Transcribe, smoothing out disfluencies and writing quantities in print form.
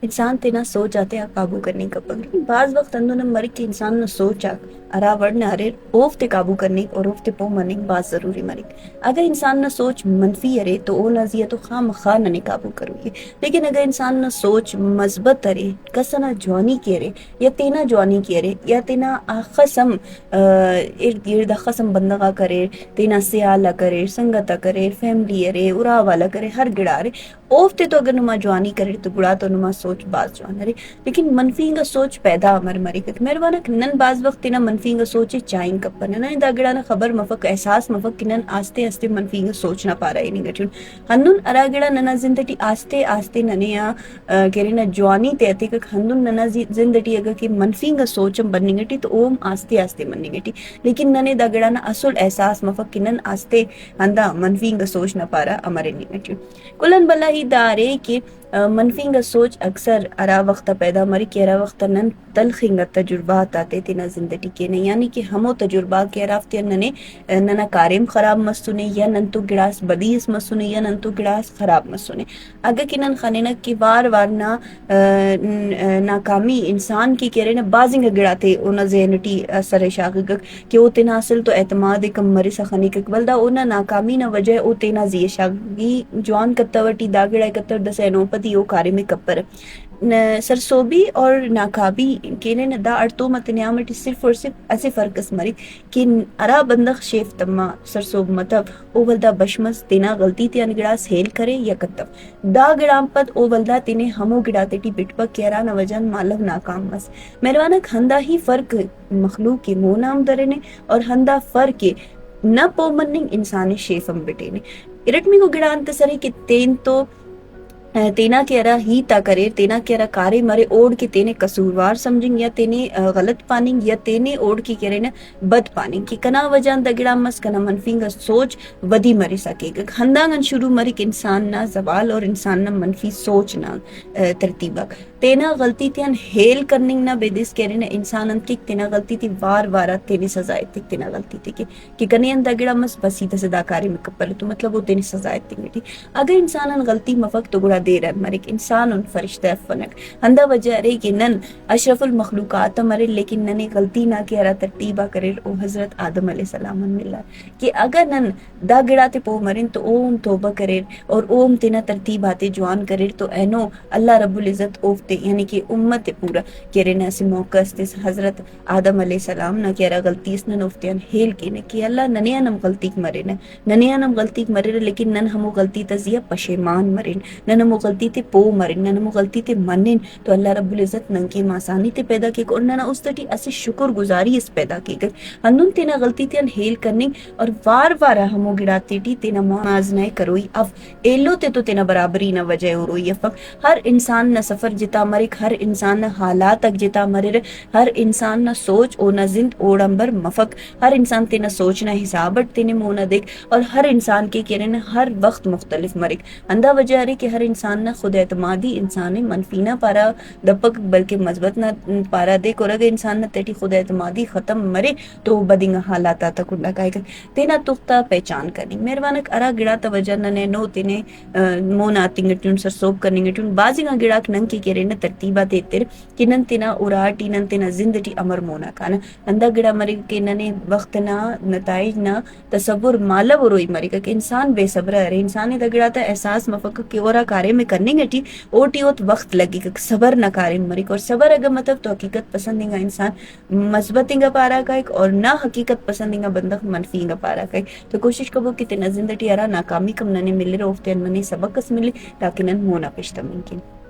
انسان تینا سوچ آتے ہیں قابو کرنے کا پنگ بعض وقت اندو نے مری کہ انسان نے سوچ ارا ورن ارے اوفتے قابو کرنے اور اوفتے پو مننے بات ضروری مری اگر انسان نے سوچ منفی ارے تو او نزیہ تو خام خواہ ننے قابو کرو گے، لیکن اگر انسان نے سوچ مثبت ارے کسنا جوانی کی ارے یا تینا جوانی کی ارے یا تینا خسم ارد گرد خسم بندگا کرے تینا سیالہ کرے سنگتا کرے فیملی ارے ارا والا کرے ہر گڑا ارے اوفتے تو اگر نما جوانی کرے تو گڑا تو نما سوچ باز جوان ارے لیکن منفی کا سوچ پیدا ہمار مری کت مہربانہ نن بعض وقت تینا منفی کا سوچ چائیں کپن نن دا گڑا نا خبر مفک احساس مفک کہ نن آستے آستے منفی کا سوچ نہ پا رہا نہیں گٹھن ہندن ارا گڑا ننا زندگی آستے آستے ننیا کہرے نا جوانی تیتے کہ ہندن ننا زندگی اگر کہ منفی کا سوچ بننی گٹی تو اوم آستے آستے بننی گٹی لیکن ننے دا گڑا نا اصل احساس مفک کہ نن آستے ہندا منفی کا سوچ نہ پا رہا ہمارے نہیں گٹھن کلن بلا ہی دارے کہ منفی کا سوچ اکثر ارا وقت پیدا مری کہ ارا وقت نن تلخنگ تجربات آتے تینا زندگی کے نے یعنی کہ ہمو تجربہ کے رافتی ننے ننا کاریم خراب مسونے یا نن تو گڑاس بدیس مسونے یا نن تو گڑاس خراب مسونے اگر کہ نن خانینا کی وار نا ناکامی انسان کی کہہ رہے نا بازنگ گڑاتے اونا ذہنٹی اثر شاگگ کہ او تینا اصل تو اعتماد کم مری سخنی کک بلدا اونا ناکامی نا وجہ او تینا زی شاگی جوان کتوٹی داگڑا کتر دسینو پتی او کارے میں کپر سرسوبی اور ناکابی کینے نہ دا ارتو متنیامٹی صرف اور صرف ایسے فرق اس مری کہ ارا بندخ شیف تما سرسوب مطب او ولدا بشمس تینا غلطی تیان گڑاس ہیل کرے یا کتب دا گڑام پت او ولدا تینے ہمو گڑا تیٹی بٹ پک کیرا نوجان مالو ناکام مس مہربانک ہندا ہی فرق مخلوق کی مونام درنے اور ہندا فرق نہ پو مننگ انسانی شیفم بٹینے ارٹمی کو گڑان تسرے کہ تین تو تینا کے ارا ہی تا کرے تینا کے ارا کارے مرے اوڑ کے تینے قصوروار سمجھیں یا تینے غلط پاننگ یا تینے اوڑ کی کرے نا بد پاننگ کی کنا وجان دگڑا مس کنا منفی کا سوچ ودی مری سکے گا ہندانگن شروع مری کہ انسان نا زوال اور انسان نا منفی سوچ نا ترتیبک تینا غلطی تیان ہیل کرننگ نا بیدس کرے نا انسان انت کی تینا غلطی تی وار وارا تینے سزائے تک تینا غلطی تی کہ کنی ان دگڑا مس بسیدہ صدا کاری میں کپر تو مطلب وہ تینے سزائے تک میٹی اگر انسان ان غلطی مفق تو گڑا دیر ہے مرک انسان ان فرشتہ فنک ہندا وجہ رہی کہ نن اشرف المخلوقات مرے لیکن ننے غلطی نہ کہ ارا ترتیبہ کرے او حضرت آدم علیہ السلام ملا کہ اگر نن دا گڑاتے پو مرن تو اوم توبہ کرے اور اوم تینا ترتیباتے جوان کرے تو اینو اللہ رب العزت اوفتے یعنی کہ امت پورا کرے نا اسی موقع استیس حضرت آدم علیہ السلام نہ کہ ارا غلطی اس نن اوفتیان ہیل کے کہ اللہ ننیا نم غلطی مرے ننیا نم غلطی مرے لیکن نن ہمو غلطی تزیہ پشیمان مرن نن ہمو غلطی تے پو مرن نن ہمو غلطی تے منن تو اللہ رب العزت ننکی ماسانی تے پیدا کی اور ننا اس تٹی اسی شکر گزاری اس پیدا کی گئی ہنن تینا غلطی تے ہیل کرنے اور وار وارا ہمو گڑاتے ٹی تینا موازنہ کروئی اب ایلو تے تو تینا برابری نہ وجہ ہو روئی افق ہر انسان نہ سفر جتا مرک ہر انسان نہ حالات تک جتا مرر ہر انسان نہ سوچ او نہ زند اوڑمبر مفق ہر انسان تینا سوچنا حسابت تینے مونا دیکھ اور ہر انسان کے کرن ہر وقت مختلف مرک اندہ وجہ رہی کہ ہر انسان نہ خود اعتمادی انسان منفی نہ پارا دپک بلکہ مثبت نہ پارا دیکھ اور اگر انسان نہ تیٹی خود اعتمادی ختم مرے تو بدنگ حالاتا تک انڈا کائے گا تینا تختہ پہچان کرنی مہربانک ارا گڑا توجہ ننے نو تینے مونا تنگٹن سرسوب کرنی گٹن بازی گا گڑا نن کی کرے نہ ترتیبہ دیتر کہ نن تینا اراٹی نن تینا زندگی امر مونا کانا اندہ گڑا مرے کہ ننے وقت نہ نتائج نہ تصور مالا وروئی مرے کہ انسان بے صبر ہے انسانی دگڑا تا احساس مفق کہ اورا کارے میں کرنے گٹی اوٹی اوت وقت لگی کہ صبر نہ کارے مرے اور صبر اگر مطلب تو حقیقت پسندیں گا انسان مثبتیں گا پارا کا ایک اور نہ حقیقت پسندیں گا بندق منفی گا پارا کا تو کوشش کرو کہ تینا زندگی ارا ناکامی کم ننے ملے رو افتین منی سبق اس ملے تاکہ نن مونا پشتا ممکن